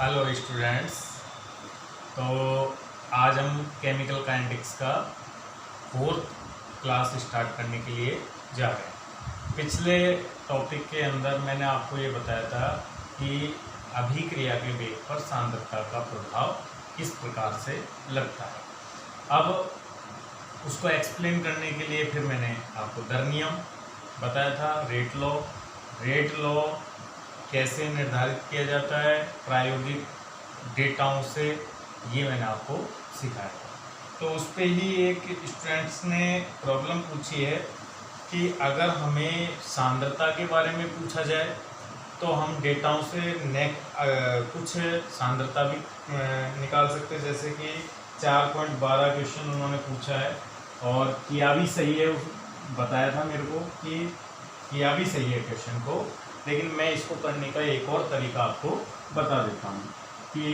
Hello students. तो आज हम केमिकल काइनेटिक्स का 4th क्लास स्टार्ट करने के लिए जा रहे हैं। पिछले टॉपिक के अंदर मैंने आपको ये बताया था कि अभिक्रिया के वेग पर सांद्रता का प्रभाव किस प्रकार से लगता है। अब उसको एक्सप्लेन करने के लिए फिर मैंने आपको दर नियम बताया था, रेट लॉ कैसे निर्धारित किया जाता है प्रायोगिक डेटाओं से, ये मैंने आपको सिखाया। तो उस पर ही एक स्टूडेंट्स ने प्रॉब्लम पूछी है कि अगर हमें सांद्रता के बारे में पूछा जाए तो हम डेटाओं से कुछ सांद्रता भी निकाल सकते हैं। जैसे कि 4.12 क्वेश्चन उन्होंने पूछा है और किया भी सही है, बताया था मेरे को कि किया भी सही है क्वेश्चन को। लेकिन मैं इसको करने का एक और तरीका आपको बता देता हूँ कि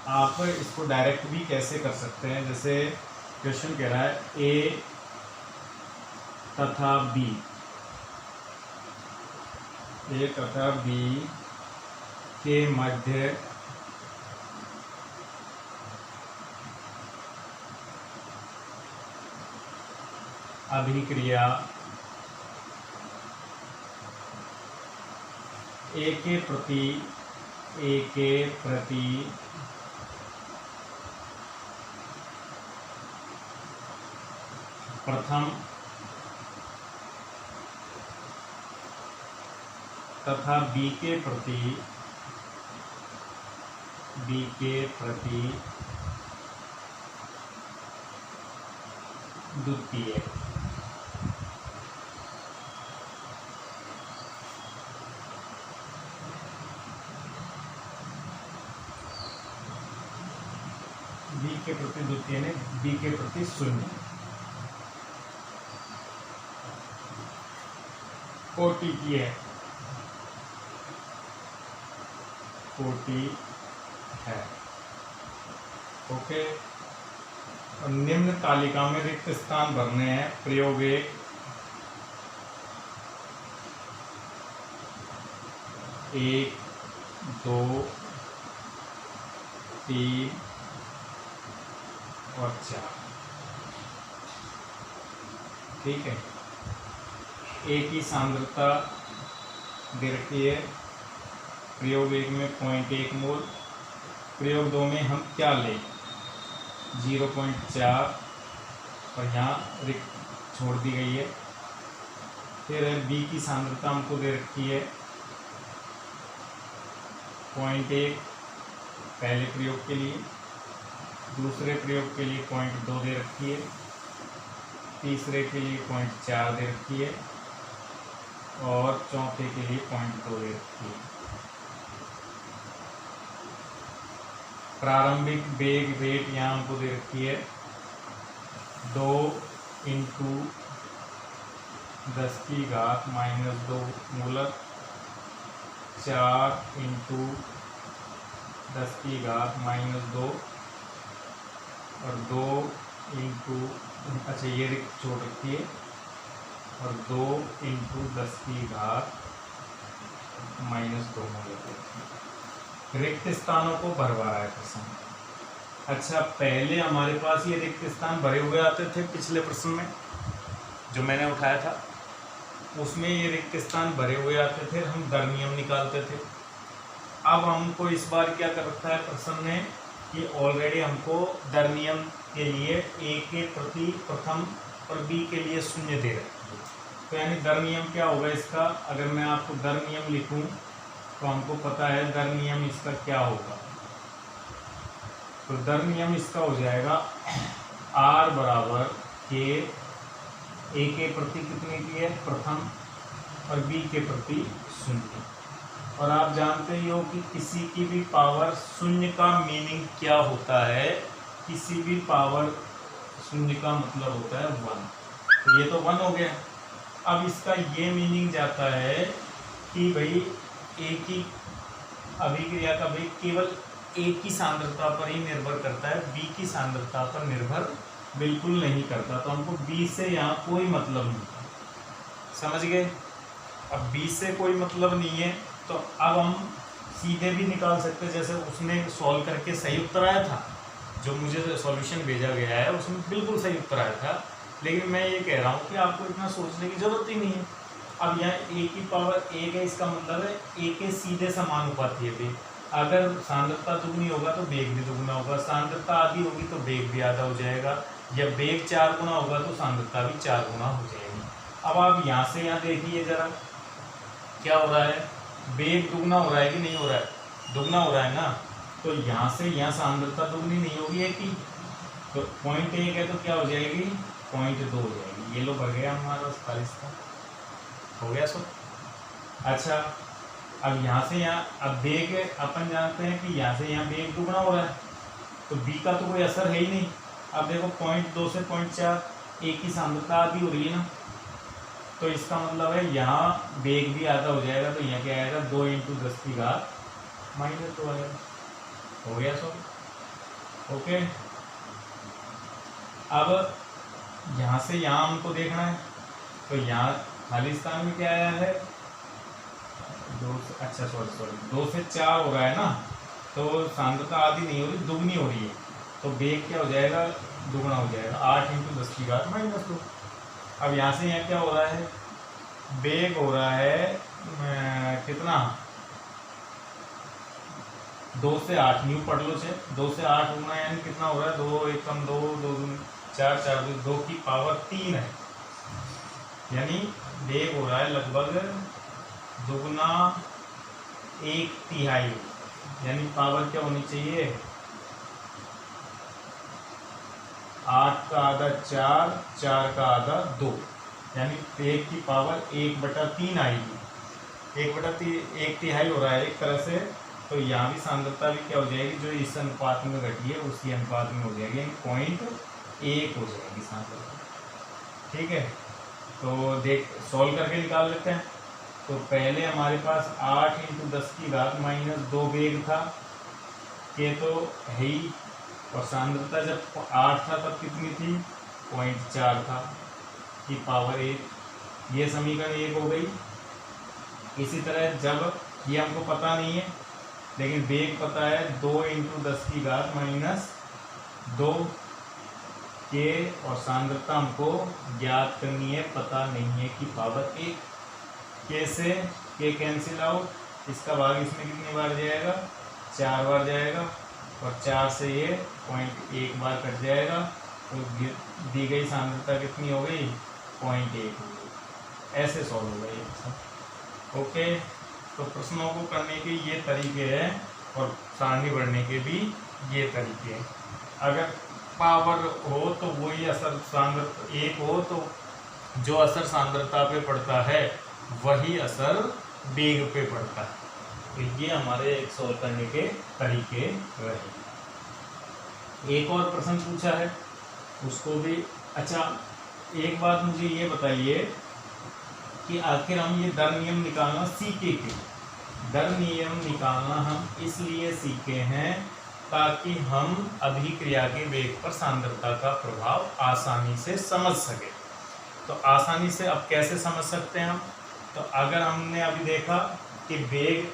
आप इसको डायरेक्ट भी कैसे कर सकते हैं। जैसे क्वेश्चन कह रहा है ए तथा बी के मध्य अभिक्रिया ए के प्रति प्रथम तथा बी के प्रति द्वितीय बी के प्रति द्वितीय ने बी के प्रति शून्य कोटि की है, कोटि है। ओके। और निम्न तालिका में रिक्त स्थान भरने हैं। प्रयोग 1 2 3 और 4। ठीक है। ए की सांद्रता दे रखी है प्रयोग 1 में 0.1 मोल। प्रयोग 2 में हम क्या लें 0.4 और यहाँ रिक्त छोड़ दी गई है। फिर बी की सांद्रता हमको दे रखी है 0.1 पहले प्रयोग के लिए, दूसरे प्रयोग के लिए 0.2 दे रखी है, तीसरे के लिए 0.4 दे रखी है और चौथे के लिए 0.2 दे रखी है। प्रारंभिक वेग रेट यहाँ हमको दे रखी है 2 × 10⁻² मोलर, 4 × 10⁻² और 2 × अच्छा ये रिक्त छोड़ रखी है और 2 × 10⁻² मोलर रिक्त स्थानों को भरवा रहा है प्रश्न। अच्छा, पहले हमारे पास ये रिक्त स्थान भरे हुए आते थे। पिछले प्रश्न में जो मैंने उठाया था उसमें ये रिक्त स्थान भरे हुए आते थे, हम दर नियम निकालते थे। अब हमको इस बार क्या कर रखा है प्रश्न ने कि ऑलरेडी हमको दर नियम के लिए ए के प्रति प्रथम और बी के लिए शून्य दे रखी है। तो यानी दर नियम क्या होगा इसका, अगर मैं आपको दर नियम लिखूं तो हमको पता है दर नियम इसका क्या होगा। तो दर नियम इसका हो जाएगा R बराबर के ए के प्रति कितने की है प्रथम और बी के प्रति शून्य। और आप जानते ही हो कि किसी की भी पावर शून्य का मीनिंग क्या होता है। किसी भी पावर शून्य का मतलब होता है 1। तो ये तो 1 हो गया। अब इसका ये मीनिंग जाता है कि भाई ए की अभिक्रिया का वेग केवल ए की सांद्रता पर ही निर्भर करता है, बी की सांद्रता पर निर्भर बिल्कुल नहीं करता। तो हमको बी से यहाँ कोई मतलब नहीं, समझ गए। अब बी से कोई मतलब नहीं है तो अब हम सीधे भी निकाल सकते हैं, जैसे उसने सॉल्व करके सही उत्तर आया था, जो मुझे सॉल्यूशन भेजा गया है उसमें बिल्कुल सही उत्तर आया था। लेकिन मैं ये कह रहा हूँ कि आपको इतना सोचने की ज़रूरत ही नहीं है। अब यहाँ a की पावर 1 है, इसका मतलब है a के सीधे समानुपाती है वेग। अगर सांद्रता दुगनी होगा तो वेग भी दुगना होगा, सांद्रता आधी होगी तो वेग भी आधा हो जाएगा, या वेग 4 गुना होगा तो सांद्रता भी 4 गुना हो जाएगी। अब आप यहाँ से यहाँ देखिए जरा क्या हो रहा है, वेग दुगना हो रहा है कि नहीं हो रहा है, दुगना हो रहा है ना। तो यहाँ से यहाँ सांद्रता दुगनी नहीं होगी एक ही, तो 0.1 है तो क्या हो जाएगी 0.2 हो जाएगी। ये लो भर गया हमारा 40 का, हो गया सो। अच्छा अब यहाँ से यहाँ, अब वेग अपन जानते हैं कि यहाँ से यहाँ वेग दुगना हो रहा है, तो b का तो कोई असर है ही नहीं। अब देखो 0.2 से 0.4 एक ही सांद्रता आधी हो रही है ना, तो इसका मतलब है यहाँ वेग भी आधा हो जाएगा, तो यहाँ क्या आएगा 2 × 10 की घात -2 आएगा। हो गया सब ओके। अब यहाँ से यहाँ हमको देखना है, तो यहाँ खाली स्थान में क्या आया है 2 से, अच्छा सॉरी 2 से 4 हो रहा है ना, तो सांद्रता आधी नहीं हो रही दुगनी हो रही है, तो वेग क्या हो जाएगा दुगना हो जाएगा 8 × 10 की घात -2। अब यहाँ से यहाँ क्या हो रहा है, वेग हो रहा है कितना 2 से 8, न्यू पढ़ लो से 2 से 8 होना यानी कितना हो रहा है 2 एकम 2 2 4 4 2 की पावर 3 है, यानी वेग हो रहा है लगभग दुगना 1/3, यानी पावर क्या होनी चाहिए 8 का आधा 4, 4 का आधा 2, यानी 1 की पावर 1/3 आएगी। 1/3 हो रहा है एक तरह से, तो यहाँ भी सांद्रता भी क्या हो जाएगी जो इस अनुपात में घटी है उसी अनुपात में हो जाएगी, यानी 0.1 हो जाएगी सांद्रता। ठीक है, तो देख सॉल्व करके निकाल लेते हैं। तो पहले हमारे पास 8 × 10 की घात -2 वेग था, के तो है ही, और सांद्रता जब 8 था तब कितनी थी 0.4 था की पावर 1, ये समीकरण 1 हो गई। इसी तरह जब ये हमको पता नहीं है लेकिन वेग पता है 2 × 10 की घात -2 के, और सांद्रता हमको ज्ञात करनी है, पता नहीं है कि पावर 1। के से के कैंसिल आउट, इसका भाग इसमें कितनी बार जाएगा 4 बार जाएगा, और 4 से ये 0.1 बार कट जाएगा, तो दी गई सांद्रता कितनी हो गई 0.1 हो गई। ऐसे सॉल्व हो गई सब ओके। तो प्रश्नों को करने के ये तरीके हैं और सारणी बढ़ने के भी ये तरीके हैं। अगर पावर हो तो वही असर सांद्रता 1 हो तो जो असर सांद्रता पे पड़ता है वही असर वेग पे पड़ता है। तो ये हमारे एक सॉल्व करने के तरीके रहे। एक और प्रश्न पूछा है उसको भी, अच्छा एक बात मुझे ये बताइए कि आखिर हम ये दर नियम निकालना सीखे क्यों? दर नियम निकालना हम इसलिए सीखे हैं ताकि हम अभिक्रिया के वेग पर सांद्रता का प्रभाव आसानी से समझ सके। तो आसानी से अब कैसे समझ सकते हैं हम? तो अगर हमने अभी देखा कि वेग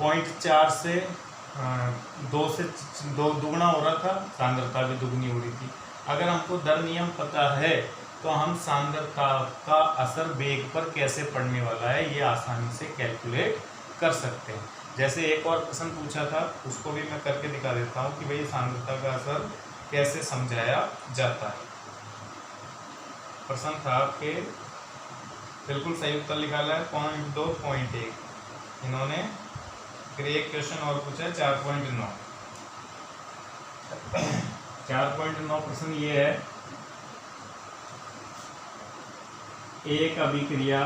0.4 से 2 से 2 दुगना हो रहा था, सांद्रता भी दुगनी हो रही थी। अगर हमको दर नियम पता है तो हम सांद्रता का असर वेग पर कैसे पड़ने वाला है ये आसानी से कैलकुलेट कर सकते हैं। जैसे एक और प्रश्न पूछा था उसको भी मैं करके दिखा देता हूँ कि भाई सांद्रता का असर कैसे समझाया जाता है। प्रश्न था आपके बिल्कुल सही उत्तर निकाला है 0.2 0.1। इन्होंने फिर एक क्वेश्चन और पूछा 4.9। 4.9 प्रश्न ये है, एक अभिक्रिया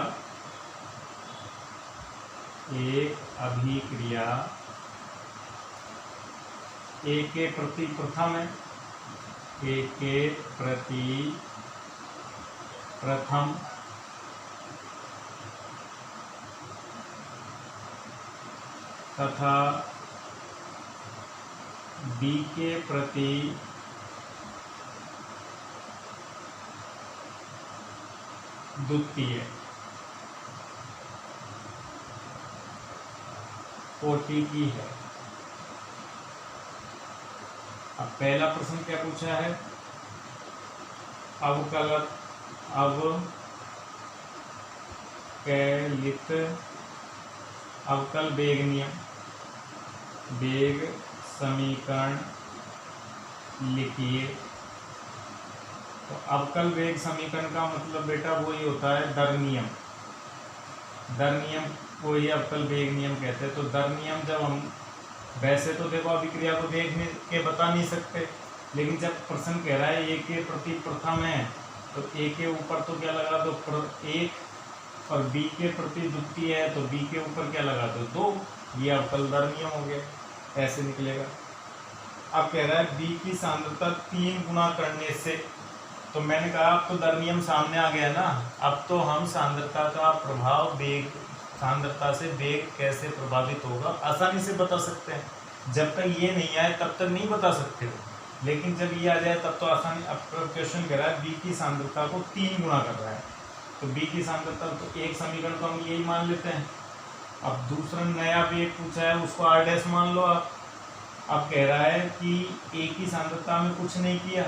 ए के प्रति प्रथम है, ए के प्रति प्रथम तथा बी के प्रति द्वितीय कोटि की है। अब पहला प्रश्न क्या पूछा है, अवकलित अवकल वेग नियम, वेग समीकरण लिखिए। तो अवकल वेग समीकरण का मतलब बेटा वही होता है दर नियम। दर नियम को ही अवकल वेग नियम कहते हैं। तो दर नियम जब हम, वैसे तो देखो अभिक्रिया को देखने के बता नहीं सकते, लेकिन जब प्रश्न कह रहा है ए के प्रति प्रथम है तो ए के ऊपर तो क्या लगा दो, एक, और बी के प्रति द्वितीय है तो बी के ऊपर क्या लगा दो, दो। ये अवकल दर नियम हो गया, ऐसे निकलेगा। अब कह रहा है बी की सांद्रता 3 गुना करने से, तो मैंने कहा अब तो दर नियम सामने आ गया ना। अब तो हम सांद्रता का प्रभाव वेग, सांद्रता से वेग कैसे प्रभावित होगा आसानी से बता सकते हैं। जब तक ये नहीं आए तब तक नहीं बता सकते हो, लेकिन जब ये आ जाए तब तो आसानी। अब क्वेश्चन कह रहा है बी की सांद्रता को 3 गुना कर रहा है, तो बी की सांद्रता, तो एक समीकरण तो हम यही मान लेते हैं। अब दूसरा नया वेग पूछा है, उसको आर डैश मान लो आप। अब कह रहा है कि ए की सांद्रता में कुछ नहीं किया,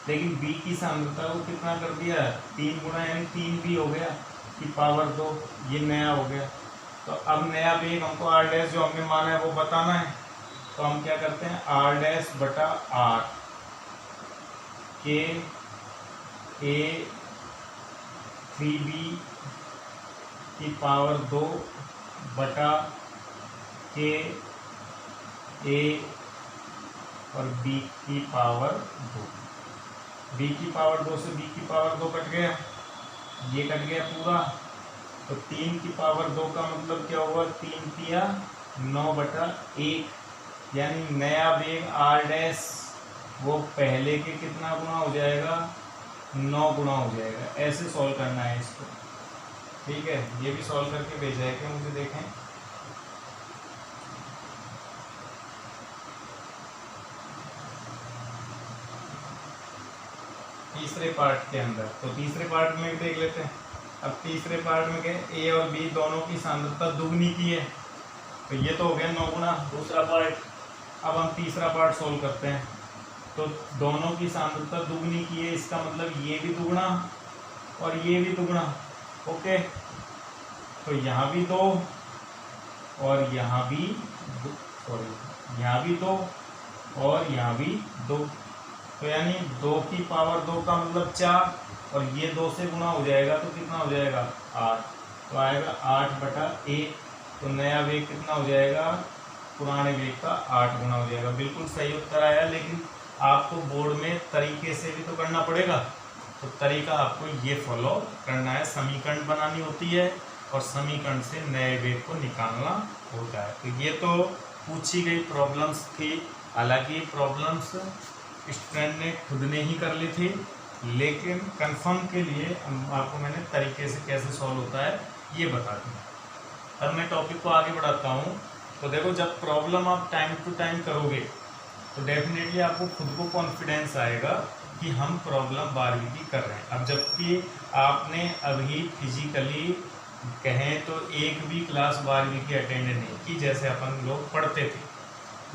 लेकिन बी की सांद्रता को कितना कर दिया, 3 गुना, यानी 3 भी हो गया कि पावर 2, ये नया हो गया। तो अब नया वेग हमको आर डैश जो हमने माना है वो बताना है। तो हम क्या करते हैं, आर डैश बटा आर के ए 3b की पावर 2 बटा के ए और बी की पावर 2। बी की पावर 2 से बी की पावर 2 कट गया, ये कट गया पूरा। तो 3 की पावर 2 का मतलब क्या होगा, 3 तिया 9 बटा 1, यानी नया वेग आर डैश वो पहले के कितना गुना हो जाएगा, 9 गुना हो जाएगा। ऐसे सॉल्व करना है इसको, ठीक है। ये भी सॉल्व करके भेजा है कि मुझे देखें। तीसरे पार्ट के अंदर, तो तीसरे पार्ट में देख लेते हैं। अब तीसरे पार्ट में क्या, ए और बी दोनों की सांद्रता दुगनी की है, तो ये तो हो गया 9 गुना दूसरा पार्ट। अब हम तीसरा पार्ट सोल्व करते हैं। तो दोनों की सांद्रता दुगनी की है, इसका मतलब ये भी दुगना और ये भी दुगना, ओके। तो यहाँ भी 2 और यहाँ भी सॉरी यहाँ भी 2 और यहाँ भी 2, तो यानी 2 की पावर 2 का मतलब 4, और ये 2 से गुना हो जाएगा तो कितना हो जाएगा, 8। तो आएगा 8 बटा 1। तो नया वेग कितना हो जाएगा, पुराने वेग का 8 गुना हो जाएगा। बिल्कुल सही उत्तर आया, लेकिन आपको बोर्ड में तरीके से भी तो करना पड़ेगा। तो तरीका आपको ये फॉलो करना है, समीकरण बनानी होती है और समीकरण से नए वेग को निकालना होता है। तो ये तो पूछी गई प्रॉब्लम्स थी, हालांकि प्रॉब्लम्स स्टूडेंट ने खुद ने ही कर ली थी, लेकिन कंफर्म के लिए आपको मैंने तरीके से कैसे सॉल्व होता है ये बता दिया। अब मैं टॉपिक को आगे बढ़ाता हूँ। तो देखो, जब प्रॉब्लम आप टाइम टू टाइम करोगे तो डेफिनेटली आपको खुद को कॉन्फिडेंस आएगा कि हम प्रॉब्लम 12वीं की कर रहे हैं। अब जबकि आपने अभी फिजिकली कहें तो एक भी क्लास 12वीं की अटेंड नहीं की जैसे अपन लोग पढ़ते थे,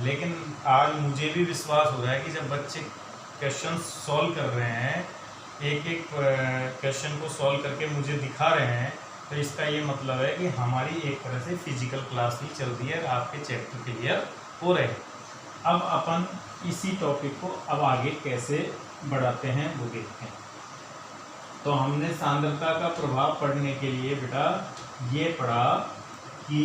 लेकिन आज मुझे भी विश्वास हो रहा है कि जब बच्चे क्वेश्चन सॉल्व कर रहे हैं, एक एक क्वेश्चन को सॉल्व करके मुझे दिखा रहे हैं, तो इसका ये मतलब है कि हमारी एक तरह से फिजिकल क्लास ही चल रही है, आपके चैप्टर क्लियर हो रहे हैं। अब अपन इसी टॉपिक को अब आगे कैसे बढ़ाते हैं वो देखते हैं। तो हमने सांद्रता का प्रभाव पढ़ने के लिए बेटा ये पढ़ा कि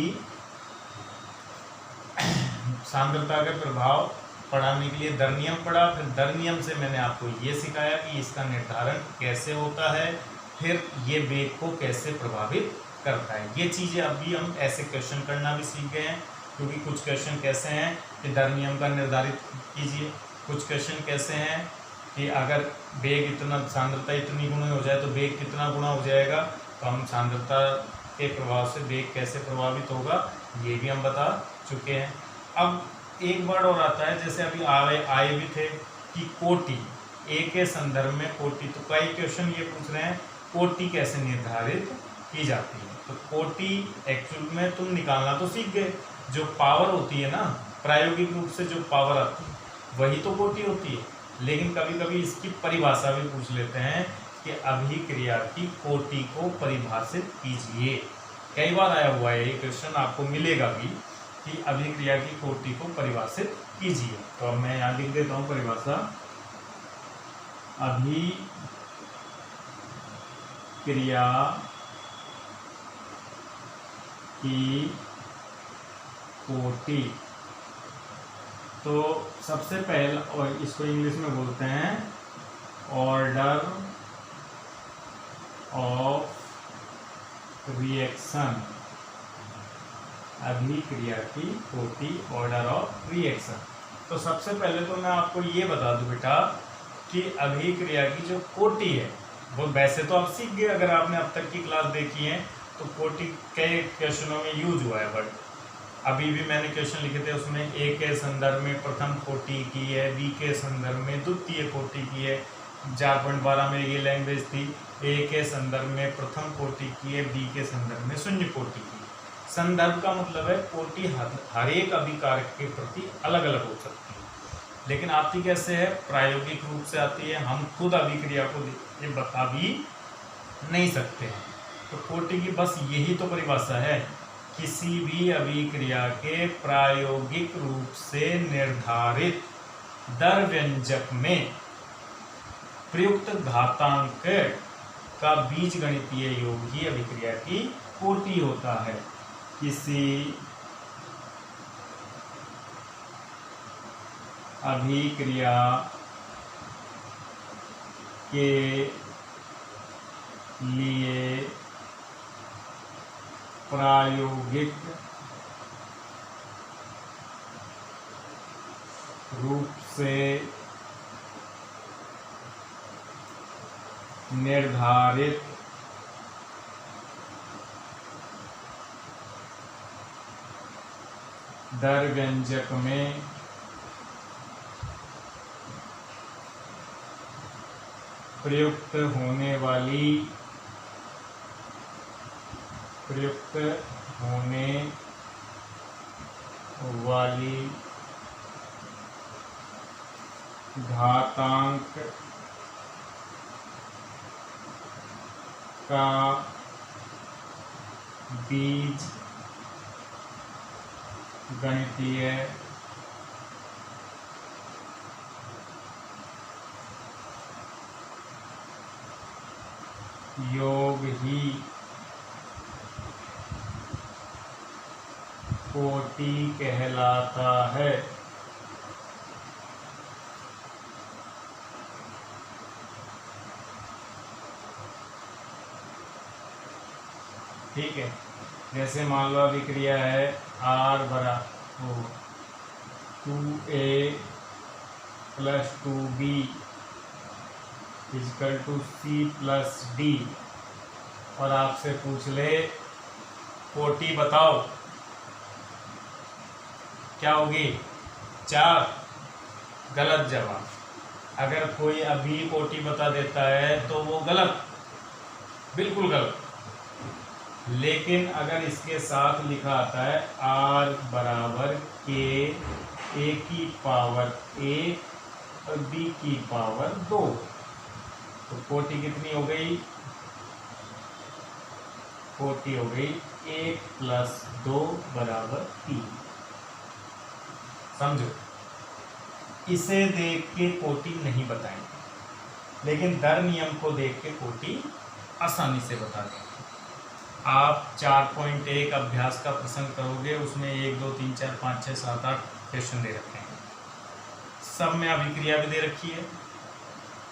सांद्रता का प्रभाव पढ़ाने के लिए दर नियम पढ़ा, फिर दर नियम से मैंने आपको ये सिखाया कि इसका निर्धारण कैसे होता है, फिर ये वेग को कैसे प्रभावित करता है। ये चीज़ें अभी हम ऐसे क्वेश्चन करना भी सीख गए हैं, क्योंकि कुछ क्वेश्चन कैसे हैं कि दर नियम का निर्धारित कीजिए, कुछ क्वेश्चन कैसे हैं कि अगर वेग इतना, सांद्रता इतनी गुना हो जाए तो वेग कितना गुना हो जाएगा, तो हम सांद्रता के प्रभाव से वेग कैसे प्रभावित होगा ये भी हम बता चुके हैं। अब एक वर्ड और आता है, जैसे अभी आए भी थे कि कोटि, ए के संदर्भ में कोटि, तो कई क्वेश्चन ये पूछ रहे हैं कोटि कैसे निर्धारित की जाती है। तो कोटि एक्चुअल में तुम निकालना तो सीख गए, जो पावर होती है ना प्रायोगिक रूप से जो पावर आती है वही तो कोटि होती है। लेकिन कभी कभी इसकी परिभाषा भी पूछ लेते हैं कि अभिक्रिया की कोटि को परिभाषित कीजिए। कई बार आया हुआ है ये क्वेश्चन, आपको मिलेगा भी कि अभिक्रिया की कोटि को परिभाषित कीजिए। तो अब मैं यहाँ लिख देता हूँ परिभाषा, अभिक्रिया की कोटि। तो सबसे पहला, और इसको इंग्लिश में बोलते हैं ऑर्डर ऑफ रिएक्शन। अभिक्रिया की कोटि, ऑर्डर ऑफ रिएक्शन। तो सबसे पहले तो मैं आपको ये बता दूं बेटा कि अभिक्रिया की जो कोटि है वो वैसे तो आप सीख गए, अगर आपने अब तक की क्लास देखी है तो कोटि कई क्वेश्चनों में यूज हुआ है। बट अभी भी मैंने क्वेश्चन लिखे थे, उसमें ए के संदर्भ में प्रथम कोटि की है, बी के संदर्भ में द्वितीय कोटि की है। 4.12 में ये लैंग्वेज थी, ए के संदर्भ में प्रथम कोटि की है, बी के संदर्भ में शून्य कोटि की। संदर्भ का मतलब है कोटि हर एक अभिकारक के प्रति अलग अलग हो सकती है, लेकिन आती कैसे है, प्रायोगिक रूप से आती है। हम खुद अभिक्रिया को ये बता भी नहीं सकते हैं। तो कोटि की बस यही तो परिभाषा है, किसी भी अभिक्रिया के प्रायोगिक रूप से निर्धारित दर व्यंजक में प्रयुक्त घातांक का बीजगणितीय योग ही अभिक्रिया की कोटि होता है। किसी अभिक्रिया के लिए प्रायोगिक रूप से निर्धारित दर व्यंजक में प्रयुक्त होने वाली घातांक का बीज गणितीय योग ही कोटि कहलाता है। ठीक है, जैसे मान लो अभिक्रिया है R बराबर 2A + 2B = C + D, और आपसे पूछ ले कोटि बताओ, क्या होगी? 4। गलत जवाब। अगर कोई अभी कोटि बता देता है तो वो गलत, बिल्कुल गलत। लेकिन अगर इसके साथ लिखा आता है R बराबर K A की पावर 1 और B की पावर 2, तो कोटि कितनी हो गई? कोटि हो गई 1 + 2 = 3। समझो, इसे देख के कोटि नहीं बताएंगे, लेकिन दर नियम को देख के कोटि आसानी से बता देंगे। आप 4.1 अभ्यास का प्रश्न करोगे, उसमें 1 2 3 4 5 6 7 8 क्वेश्चन दे रखे हैं, सब में अभिक्रिया भी दे रखी है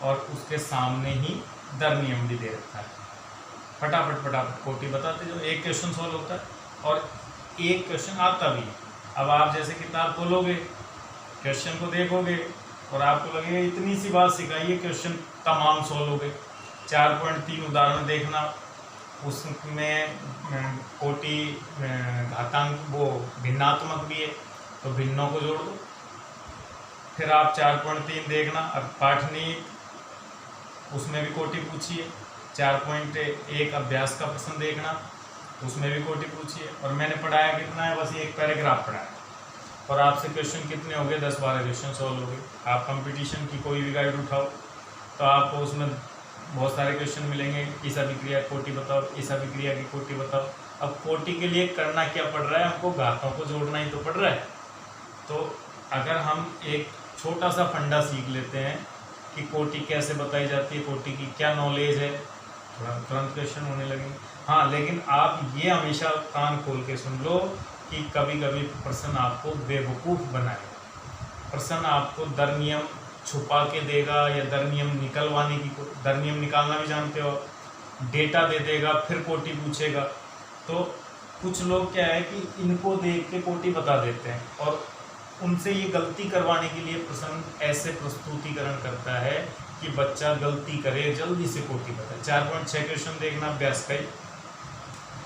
और उसके सामने ही दर नियम भी दे रखा है। फटाफट कोटि बताते जो एक क्वेश्चन सॉल्व होता है और एक क्वेश्चन आता भी है। अब आप जैसे किताब खोलोगे, क्वेश्चन को देखोगे और आपको लगेगा इतनी सी बात सिखाइए, क्वेश्चन तमाम सॉल्व हो गए। 4.3 उदाहरण देखना, उसमें कोटि घातांक वो भिन्नात्मक भी है, तो भिन्नों को जोड़ दो। फिर आप 4.3 देखना, अब पाठनीय, उसमें भी कोटि पूछिए। 4.1 अभ्यास का प्रश्न देखना, उसमें भी कोटि पूछिए। और मैंने पढ़ाया कितना है, बस एक पैराग्राफ पढ़ाया और आपसे क्वेश्चन कितने हो गए, 10-12 क्वेश्चन सॉल्व हो गए। आप कंपटीशन की कोई भी गाइड उठाओ तो आपको उसमें बहुत सारे क्वेश्चन मिलेंगे, इस अभिक्रिया कोटि बताओ, इस अभिक्रिया की कोटि बताओ। अब कोटि के लिए करना क्या पड़ रहा है, हमको घातों को जोड़ना ही तो पड़ रहा है। तो अगर हम एक छोटा सा फंडा सीख लेते हैं कि कोटि कैसे बताई जाती है, कोटि की क्या नॉलेज है, तुरंत क्वेश्चन होने लगेंगे। हाँ, लेकिन आप ये हमेशा कान खोल के सुन लो कि कभी कभी प्रश्न आपको बेवकूफ़ बनाएगा। प्रश्न आपको दर नियम छुपा के देगा या दर नियम निकलवाने की, दर नियम निकालना भी जानते हो, डेटा दे देगा फिर कोटि पूछेगा। तो कुछ लोग क्या है कि इनको देख के कोटि बता देते हैं और उनसे ये गलती करवाने के लिए प्रश्न ऐसे प्रस्तुतिकरण करता है कि बच्चा गलती करे, जल्दी से कोटि बताए। 4.6 क्वेश्चन देखना अभ्यास का ही।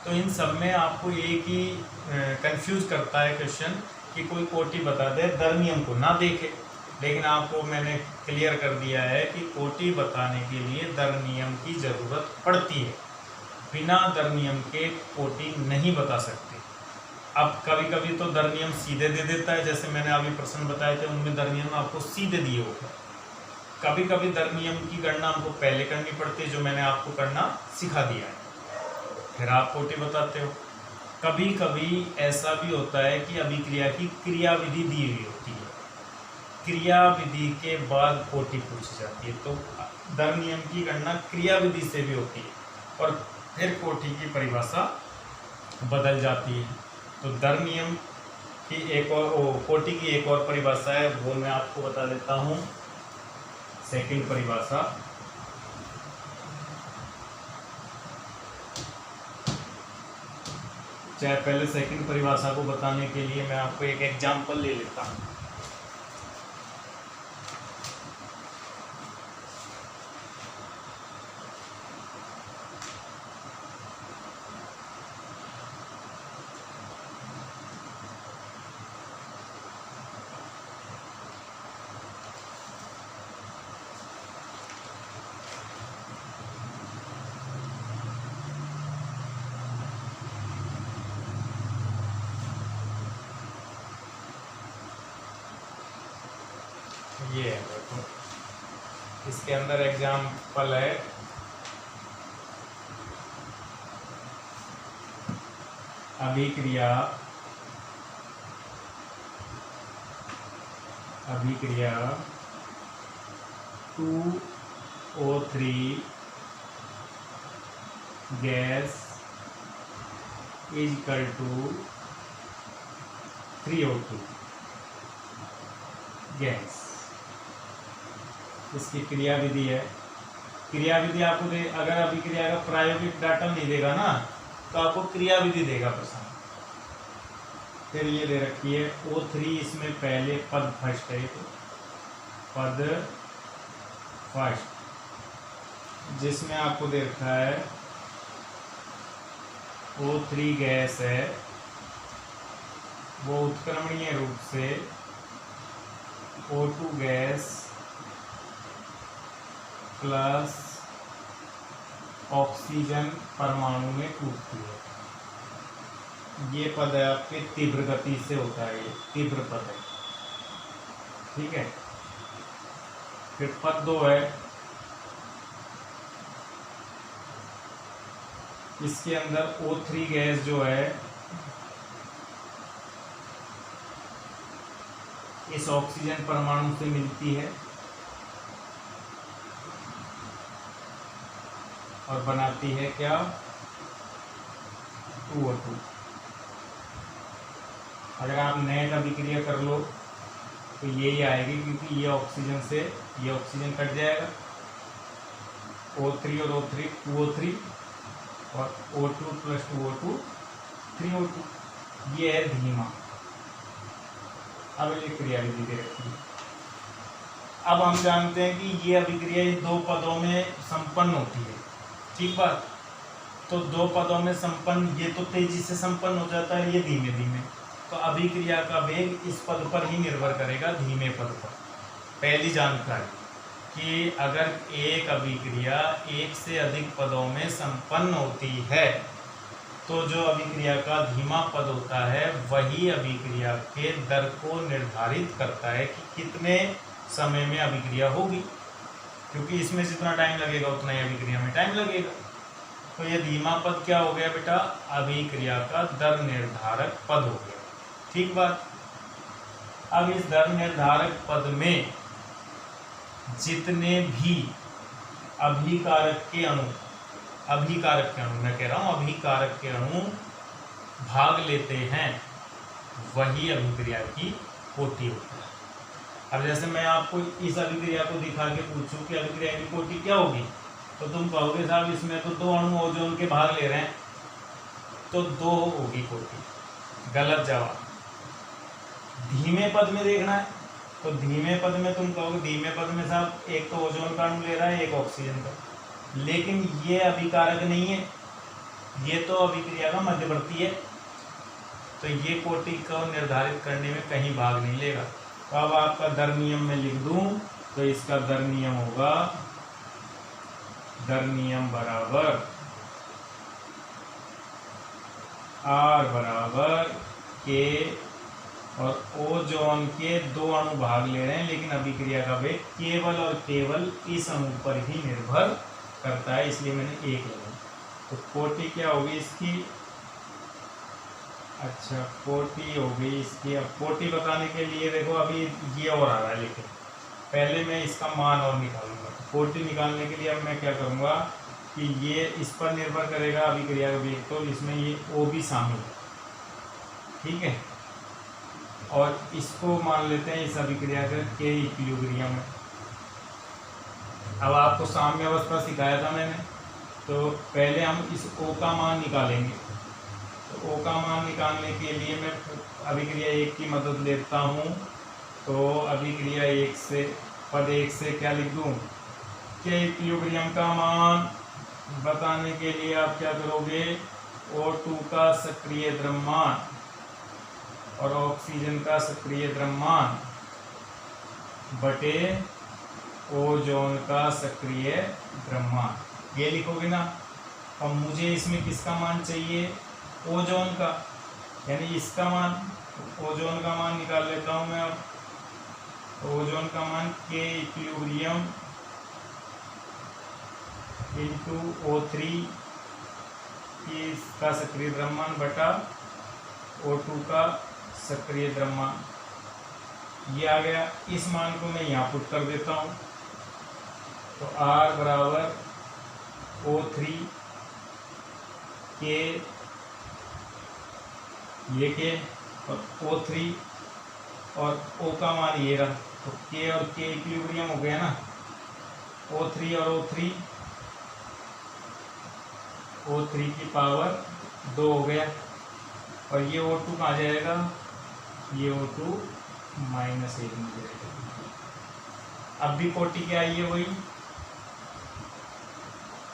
तो इन सब में आपको एक ही कंफ्यूज करता है क्वेश्चन कि कोई कोटि बता दे, दर नियम को ना देखे। लेकिन आपको मैंने क्लियर कर दिया है कि कोटि बताने के लिए दर नियम की ज़रूरत पड़ती है, बिना दर नियम के कोटि नहीं बता सकते। अब कभी कभी तो दर नियम सीधे दे देता है, जैसे मैंने अभी प्रश्न बताए थे उनमें दर नियम आपको सीधे दिए होगा। कभी कभी दर नियम की गणना हमको पहले करनी पड़ती है, जो मैंने आपको करना सिखा दिया है, फिर आप कोटि बताते हो। कभी कभी ऐसा भी होता है कि अभिक्रिया की क्रियाविधि दी हुई होती है, क्रियाविधि के बाद कोटि पूछी जाती है। तो दर नियम की गणना क्रियाविधि से भी होती है और फिर कोटि की परिभाषा बदल जाती है। तो दर नियम की एक और कोटि की एक और परिभाषा है, वो मैं आपको बता देता हूँ। सेकंड परिभाषा, चाहे पहले सेकंड परिभाषा को बताने के लिए मैं आपको एक एग्जाम्पल ले लेता हूँ। ये है, देखो इसके अंदर एग्जाम्पल है अभिक्रिया 2O3 gas is equal to 3O2 gas. इसकी क्रियाविधि है। क्रियाविधि आपको दे, अगर अभिक्रिया का प्रायोगिक डाटा नहीं देगा ना तो आपको क्रियाविधि देगा प्रश्न। फिर ये दे रखी है O3, इसमें पहले पद फर्स्ट है, तो पद फर्स्ट जिसमें आपको दे रखा है O3 गैस है, वो उत्क्रमणीय रूप से O2 गैस प्लस ऑक्सीजन परमाणु में टूटती है। ये पद है आपके तीव्र गति से होता है, ये तीव्र पद है, ठीक है। फिर पद 2 है, इसके अंदर O3 गैस जो है इस ऑक्सीजन परमाणु से मिलती है और बनाती है क्या, 2O2। अगर आप नेट अभिक्रिया कर लो तो यही आएगी, क्योंकि ये ऑक्सीजन से ये ऑक्सीजन कट जाएगा, O3 और O3 2O3 और O2 प्लस 2O2 3O2। ये है धीमा। अब ये क्रियाविधि दे रखी है। अब हम जानते हैं कि ये अभिक्रिया 2 पदों में संपन्न होती है, ठीक बात। तो 2 पदों में संपन्न, ये तो तेजी से संपन्न हो जाता है, ये धीमे धीमे। तो अभिक्रिया का वेग इस पद पर ही निर्भर करेगा, धीमे पद पर। पहली जानकारी। कि अगर एक अभिक्रिया एक से अधिक पदों में संपन्न होती है तो जो अभिक्रिया का धीमा पद होता है वही अभिक्रिया के दर को निर्धारित करता है कि कितने समय में अभिक्रिया होगी, क्योंकि इसमें जितना टाइम लगेगा उतना ही अभिक्रिया में टाइम लगेगा। तो ये धीमा पद क्या हो गया बेटा, अभिक्रिया का दर निर्धारक पद हो गया। ठीक बात। अब इस दर निर्धारक पद में जितने भी अभिकारक के अणु मैं कह रहा हूं अभिकारक के अणु भाग लेते हैं वही अभिक्रिया की कोटि होता है। अब जैसे मैं आपको इस अभिक्रिया को दिखा के पूछूं कि अभिक्रिया की कोटि क्या होगी, तो तुम कहोगे साहब इसमें तो 2 अणु ओजोन के भाग ले रहे हैं तो 2 होगी कोटि। गलत जवाब। धीमे पद में देखना है तो धीमे पद में तुम कहोगे धीमे पद में साहब एक तो ओजोन का अणु ले रहा है एक ऑक्सीजन का, लेकिन ये अभिकारक नहीं है, ये तो अभिक्रिया का मध्यवर्ती है, तो ये कोटि को निर्धारित करने में कहीं भाग नहीं लेगा। तो अब आपका दर नियम में लिख दूं तो इसका दर नियम होगा, दर नियम बराबर R बराबर के, और ओजोन के 2 अणु भाग ले रहे हैं लेकिन अभिक्रिया का वेग केवल और केवल इस अणु पर ही निर्भर करता है, इसलिए मैंने 1 लगाया। तो कोटि क्या होगी इसकी, अच्छा कोटि होगी इसकी। अब कोटि बताने के लिए देखो अभी ये और आ रहा है, लेकिन पहले मैं इसका मान और निकालूंगा। कोटि निकालने के लिए अब मैं क्या करूँगा कि ये इस पर निर्भर करेगा अभिक्रिया का वेग, तो इसमें ये O भी शामिल है, ठीक है। और इसको मान लेते हैं इस अभिक्रिया का के इक्विलिब्रियम है। अब आपको साम्य अवस्था सिखाया था मैंने, तो पहले हम इस O का मान निकालेंगे। तो O का मान निकालने के लिए मैं अभिक्रिया 1 की मदद लेता हूँ। तो अभिक्रिया 1 से पद 1 से क्या लिख दूँ, के इक्विलिब्रियम का मान बताने के लिए आप क्या करोगे, O2 का सक्रिय द्रव्यमान और ऑक्सीजन का सक्रिय द्रव्यमान बटे ओजोन का सक्रिय द्रव्यमान, ये लिखोगे ना। अब मुझे इसमें किसका मान चाहिए, ओजोन का, यानी इसका मान, ओजोन का मान निकाल लेता हूँ मैं। अब ओजोन का मान के इक्विलिब्रियम इंटू O3 का सक्रिय द्रव्यमान बटा O2 का सक्रिय द्रव्यमान, ये आ गया। इस मान को मैं यहाँ पुट कर देता हूँ। तो R बराबर O3 के, ये के और O3 और O का मान ये रहा, तो K और K इक्विलिब्रियम हो गया ना। O3 और O3 की पावर 2 हो गया, और ये O2 कहाँ जाएगा, ये O2 -1 में जाएगा। अब भी कोटि क्या आई है, वही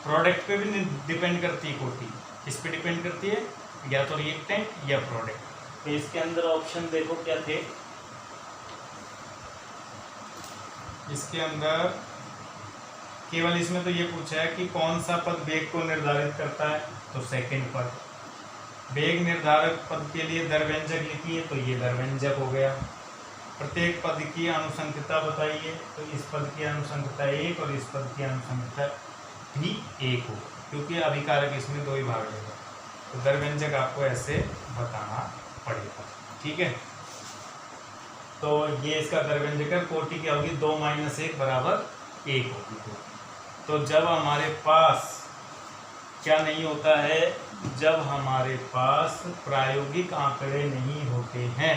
प्रोडक्ट पे भी डिपेंड करती है कोटि। किस पे डिपेंड करती है, या तो रिएक्टेंट या प्रोडक्ट। तो इसके अंदर ऑप्शन देखो क्या थे, इसके अंदर केवल इसमें तो ये पूछा है कि कौन सा पद वेग को निर्धारित करता है, तो सेकंड पद। वेग निर्धारक पद के लिए दर व्यंजक लिखिए, तो ये दर व्यंजक हो गया। प्रत्येक पद की अनुसंख्यता बताइए, तो इस पद की अनुसंख्यता 1 और इस पद की अनुसंख्यता भी 1 हो, क्योंकि अभिकारक इसमें 2 ही भाग लेगा। तो दर व्यंजक आपको ऐसे बताना पड़ेगा, ठीक है। तो ये इसका दर व्यंजक है। कोटि क्या होगी, 2 - 1 बराबर 1 होगी। तो जब हमारे पास क्या नहीं होता है, जब हमारे पास प्रायोगिक आंकड़े नहीं होते हैं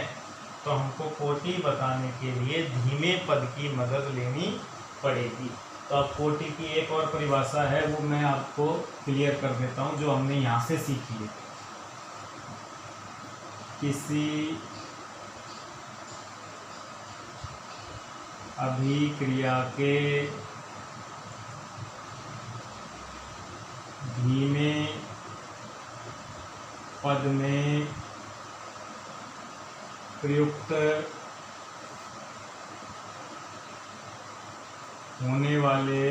तो हमको कोटि बताने के लिए धीमे पद की मदद लेनी पड़ेगी। तो अब कोटि की एक और परिभाषा है, वो मैं आपको क्लियर कर देता हूँ, जो हमने यहाँ से सीखी है। किसी अभिक्रिया के धीमे पद में प्रयुक्त होने वाले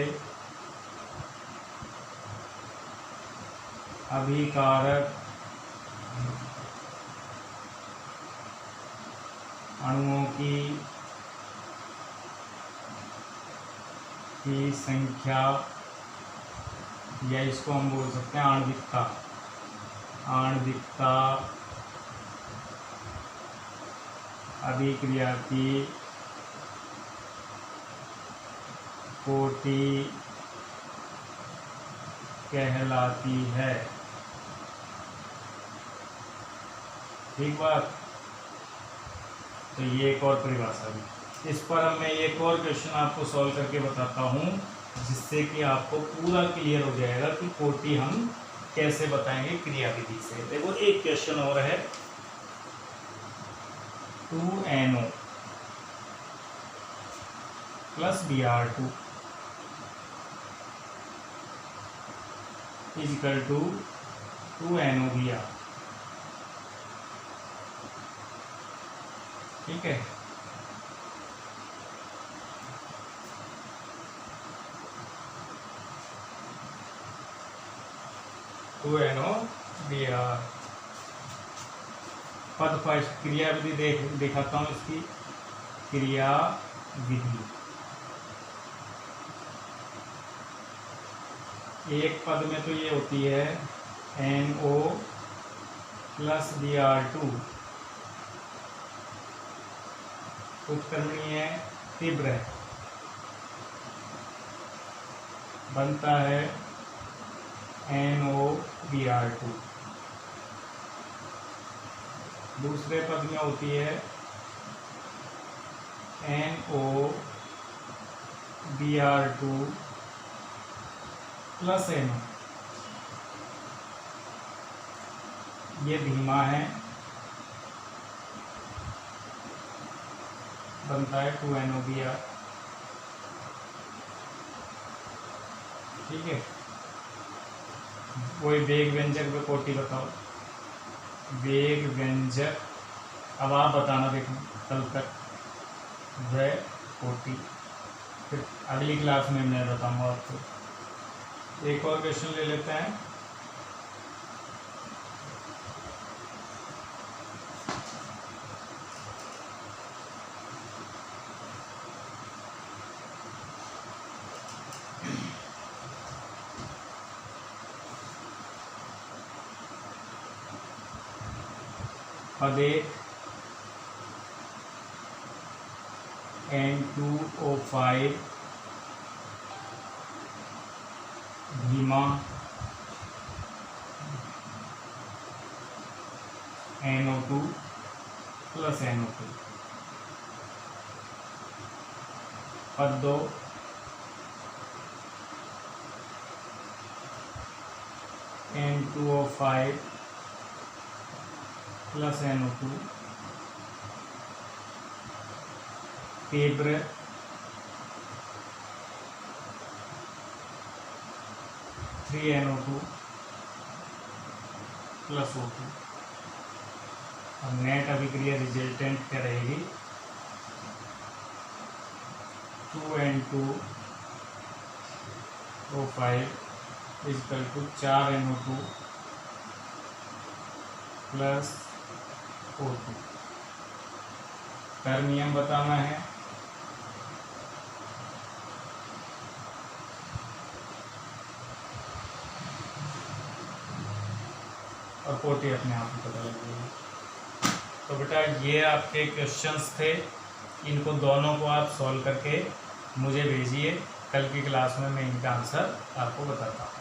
अभिकारक अणुओं की संख्या, या इसको हम बोल सकते हैं आणविकता अभिक्रिया की कोटि कहलाती है। ठीक बात। तो ये एक और परिभाषा भी, इस पर अब मैं एक और क्वेश्चन आपको सॉल्व करके बताता हूँ, जिससे कि आपको पूरा क्लियर हो जाएगा कि कोटि हम कैसे बताएंगे क्रियाविधि से। देखो एक क्वेश्चन और है, 2NO plus Br2 equal to 2NOBr। ठीक है। NOBr पद फर्स्ट, क्रियाविधि दिखाता हूँ इसकी क्रियाविधि। एक पद में तो ये होती है NO प्लस Br2, उत्क्रमणीय है, तीव्र है, बनता है NOBr2। दूसरे पद में होती है NOBr2 प्लस NO, ये धीमा है, बनता है 2NOBr। ठीक है। वही वेग व्यंजक में कोटि बताओ, वेग व्यंजक, अब आप बताना, देखो कल तक वह कोटि, फिर अगली क्लास में मैं बताऊंगा आपको। एक और क्वेश्चन ले लेते हैं। पद एक N2O5 धीमा, NO2 प्लस NO2। पद दो N2O5 प्लस NO2, तीव्र, NO2 प्लस O2। अब नेट अभिक्रिया रिजल्टेंट क्या रहेगी, 2N2O5 equal to 4NO2 plus O2। कर नियम बताना है, और कोटि अपने आप ही पता लग जाएगी। तो बेटा ये आपके क्वेश्चंस थे, इनको दोनों को आप सॉल्व करके मुझे भेजिए, कल की क्लास में मैं इनका आंसर आपको बताता हूँ।